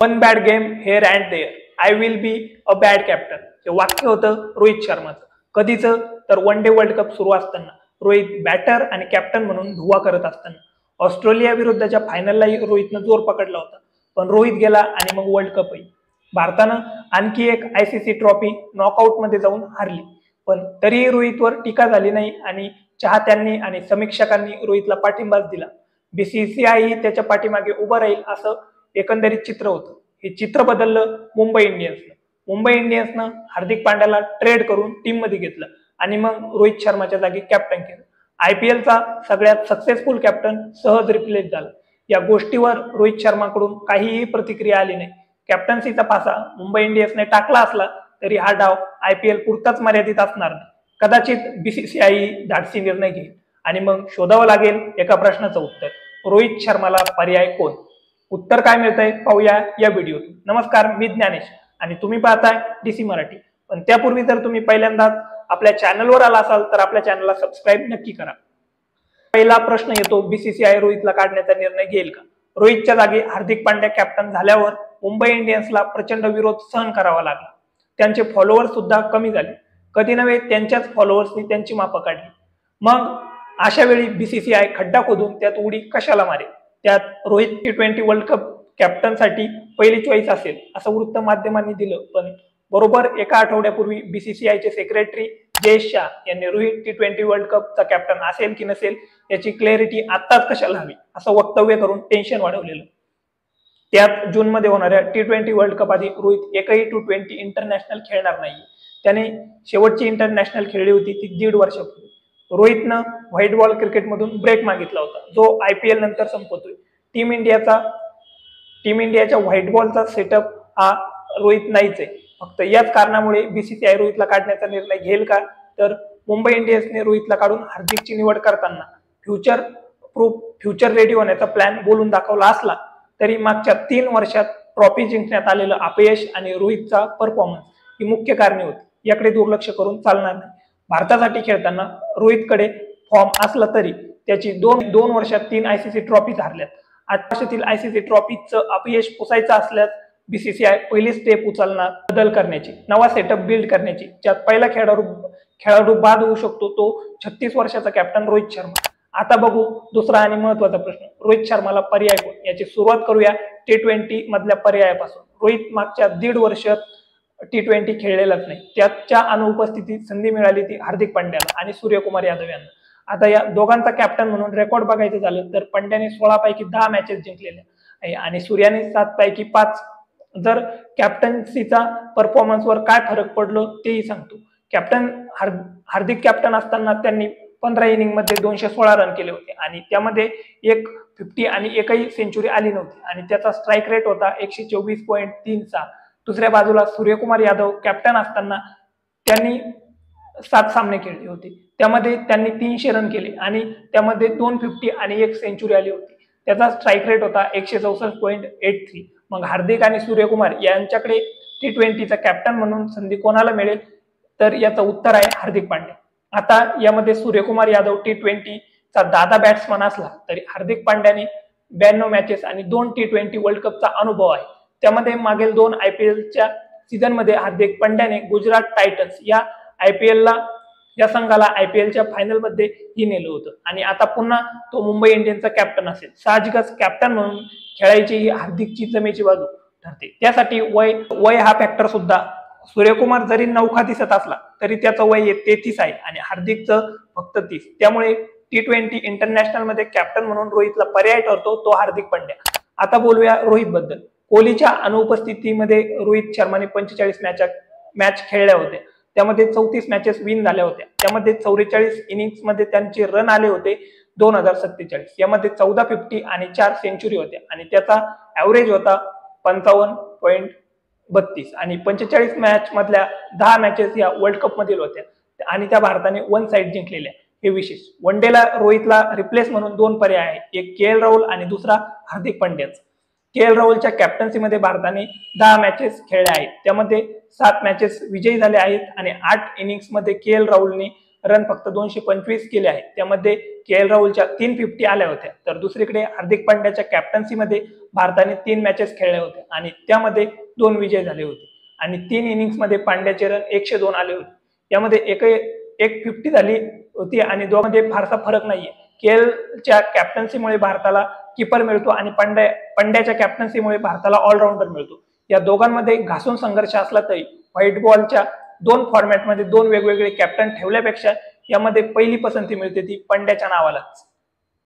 One bad game here and there, I will be a bad captain. हे वाक्य होतं रोहित शर्माचं. कधीच तर वन डे वर्ल्ड कप सुरू असताना, रोहित बॅटर आणि कॅप्टन म्हणून धुवा करत असताना. ऑस्ट्रेलिया विरुद्धच्या फायनललाही रोहितनं जोर पकडला होता, पण रोहित गेला आणि मग वर्ल्ड कपही. भारतानं आणखी एक आयसीसी ट्रॉफी नॉकआउटमध्ये जाऊन हारली, पण तरीही रोहितवर टीका झाली नाही आणि चाहत्यांनी आणि समीक्षकांनी रोहितला पाठिंबाच दिला. बीसीसीआय त्याच्या पाठीमागे उभं राहील असं एकंदरीत चित्र होतं. हे चित्र बदललं मुंबई इंडियन्सनं. मुंबई इंडियन्सनं हार्दिक पांड्याला ट्रेड करून टीम मध्ये घेतलं आणि मग रोहित शर्माच्या जागी कॅप्टन केलं. आयपीएलचा सगळ्यात सक्सेसफुल कॅप्टन सहज रिप्लेस झाला. या गोष्टीवर रोहित शर्माकडून काहीही प्रतिक्रिया आली नाही. कॅप्टन्सीचा पासा मुंबई इंडियन्सने टाकला असला तरी हा डाव आयपीएल पुरताच मर्यादित असणार नाही. कदाचित बीसीसीआय धाडसी निर्णय घेईल आणि मग शोधावं लागेल एका प्रश्नाचं उत्तर: रोहित शर्माला पर्याय कोण? उत्तर काय मिळतंय पाहूया या व्हिडिओतून. नमस्कार, मी ज्ञानेश आणि तुम्ही पाहताय डीसी मराठी. पण त्यापूर्वी जर तुम्ही पहिल्यांदाच आपल्या चॅनलवर आला असाल तर आपल्या चॅनलला सबस्क्राईब नक्की करा. पहिला प्रश्न येतो, बीसीसीआय रोहितला काढण्याचा निर्णय घेईल का? रोहितच्या जागी हार्दिक पांड्या कॅप्टन झाल्यावर मुंबई इंडियन्सला प्रचंड विरोध सहन करावा लागला. त्यांचे फॉलोअर्स सुद्धा कमी झाले. कधी नव्हे त्यांच्याच फॉलोअर्सनी त्यांची मापं काढली. मग अशा वेळी बीसीसीआय खड्डा खोदून त्यात उडी कशाला मारेल? त्यात रोहित T20 वर्ल्ड कप कॅप्टनसाठी पहिली चॉईस असेल असं वृत्त माध्यमांनी दिलं, पण बरोबर एका आठवड्यापूर्वी बीसीसीआयचे सेक्रेटरी जयेश शाह यांनी रोहित T20 वर्ल्ड कपचा कॅप्टन असेल की नसेल याची क्लॅरिटी आत्ताच कशाला हवी असं वक्तव्य करून टेन्शन वाढवलेलं. त्यात जूनमध्ये होणाऱ्या T20 वर्ल्ड कप आधी रोहित एकही T20 इंटरनॅशनल खेळणार नाही. त्याने शेवटची इंटरनॅशनल खेळली होती ती 1.5 वर्षापूर्वी. रोहितनं व्हाईट बॉल क्रिकेटमधून ब्रेक मागितला होता, जो आयपीएल नंतर संपतोय. टीम इंडियाच्या व्हाईट बॉलचा सेटअप हा रोहित नाहीच आहे. फक्त याच कारणामुळे बीसीसीआय रोहितला काढण्याचा निर्णय घेईल का? तर मुंबई इंडियन्सने रोहितला काढून हार्दिकची निवड करताना फ्युचर रेडी होण्याचा प्लॅन बोलून दाखवला असला तरी मागच्या 3 वर्षात ट्रॉफी जिंकण्यात आलेलं अपयश आणि रोहितचा परफॉर्मन्स ही मुख्य कारणे होती. याकडे दुर्लक्ष करून चालणार नाही. भारतासाठी खेळताना रोहितकडे फॉर्म असला तरी त्याची दोन वर्षात 3 आयसीसी ट्रॉफीज हरल्यात. 8 वर्षातील आयसीसी ट्रॉफीचं अपयश पुसायचं असल्यास बीसीसीआय पहिली स्टेप उचलणार बदल करण्याची, नवा सेटअप बिल्ड करण्याची, ज्यात पहिला खेळाडू बाद होऊ शकतो तो 36 वर्षाचा कॅप्टन रोहित शर्मा. आता बघू दुसरा आणि महत्वाचा प्रश्न: रोहित शर्माला पर्याय कोण? याची सुरुवात करूया T20 मधल्या पर्यायापासून. रोहित मागच्या 1.5 वर्षात T20 खेळलेलाच नाही. त्याच्या अनुपस्थितीत संधी मिळाली ती हार्दिक पांड्याला आणि सूर्यकुमार यादव यांना. आता या दोघांचा कॅप्टन म्हणून रेकॉर्ड बघायचं झालं तर पंड्याने 16 पैकी 10 मॅचेस जिंकलेल्या आणि सूर्याने 7 पैकी 5. जर कॅप्टन्सीचा परफॉर्मन्सवर काय फरक पडलो तेही सांगतो. हार्दिक कॅप्टन असताना त्यांनी 15 इनिंग मध्ये 216 रन केले होते आणि त्यामध्ये एक 50 आणि एकही सेंचुरी आली नव्हती आणि त्याचा स्ट्राईक रेट होता 124.36. दुसऱ्या बाजूला सूर्यकुमार यादव कॅप्टन असताना त्यांनी 7 सामने खेळले होते. त्यामध्ये त्यांनी 300 रन केले आणि त्यामध्ये 250 आणि 1 सेंचुरी आली होती. त्याचा स्ट्राईक रेट होता 164.83. मग हार्दिक आणि सूर्यकुमार यांच्याकडे T20चा कॅप्टन म्हणून संधी कोणाला मिळेल? तर याचं उत्तर आहे हार्दिक पांड्या. आता यामध्ये सूर्यकुमार यादव T20चा दादा बॅट्समन असला तरी हार्दिक पांड्याने 92 मॅचेस आणि 2 T20 वर्ल्ड कपचा अनुभव आहे. त्यामध्ये मागील 2 आयपीएलच्या सीझनमध्ये हार्दिक पांड्याने गुजरात टायटन्स या संघाला आयपीएलच्या फायनलमध्ये ही नेलं होतं आणि आता पुन्हा तो मुंबई इंडियन्सचा कॅप्टन असेल. साहजिकच कॅप्टन म्हणून खेळायची ही हार्दिकची जमेची बाजू ठरते. त्यासाठी वय हा फॅक्टर सुद्धा. सूर्यकुमार जरी नौखा दिसत असला तरी त्याचं वय 33 आहे आणि हार्दिकचं फक्त 30. त्यामुळे T20 इंटरनॅशनल मध्ये कॅप्टन म्हणून रोहितला पर्याय ठरतो तो हार्दिक पांड्या. आता बोलूया रोहित बद्दल. कोहलीच्या अनुपस्थितीमध्ये रोहित शर्माने 45 मॅच खेळल्या होत्या. त्यामध्ये 34 मॅचेस विन झाल्या होत्या. त्यामध्ये 44 इनिंग्स मध्ये त्यांचे रन आले होते 2047. यामध्ये 14 50 आणि 4 सेंचुरी होत्या आणि त्याचा ऍव्हरेज होता 55.32 आणि 45 मॅच मधल्या 10 मॅचेस या वर्ल्ड कप मधील होत्या आणि त्या भारताने 1 साइड जिंकलेल्या. हे विशेष. वनडेला रोहितला रिप्लेस म्हणून 2 पर्याय आहेत, एक KL राहुल आणि दुसरा हार्दिक पांड्याच. KL राहुलच्या कॅप्टन्सीमध्ये भारताने 10 मॅचेस खेळल्या आहेत. त्यामध्ये 7 मॅचेस विजयी झाले आहेत आणि 8 इनिंग्स मध्ये KL राहुलने रन फक्त 225 केले आहेत. त्यामध्ये के.एल. राहुलच्या 350 आल्या होत्या. तर दुसरीकडे हार्दिक पांड्याच्या कॅप्टन्सीमध्ये भारताने 3 मॅचेस खेळल्या होत्या आणि त्यामध्ये 2 विजय झाले होते आणि 3 इनिंग्समध्ये पांड्याचे रन 102 आले होते. यामध्ये एक 50 झाली होती आणि दोघांमध्ये फारसा फरक नाहीये. के.एलच्या कॅप्टन्सीमुळे भारताला कीपर मिळतो आणि पंड्याच्या कॅप्टन्सीमुळे भारताला ऑलराऊंडर मिळतो. या दोघांमध्ये घासून संघर्ष असला तरी व्हाईट बॉलच्या 2 फॉर्मॅटमध्ये 2 वेगवेगळे कॅप्टन ठेवल्यापेक्षा यामध्ये पहिली पसंती मिळते ती पंड्याच्या नावालाच.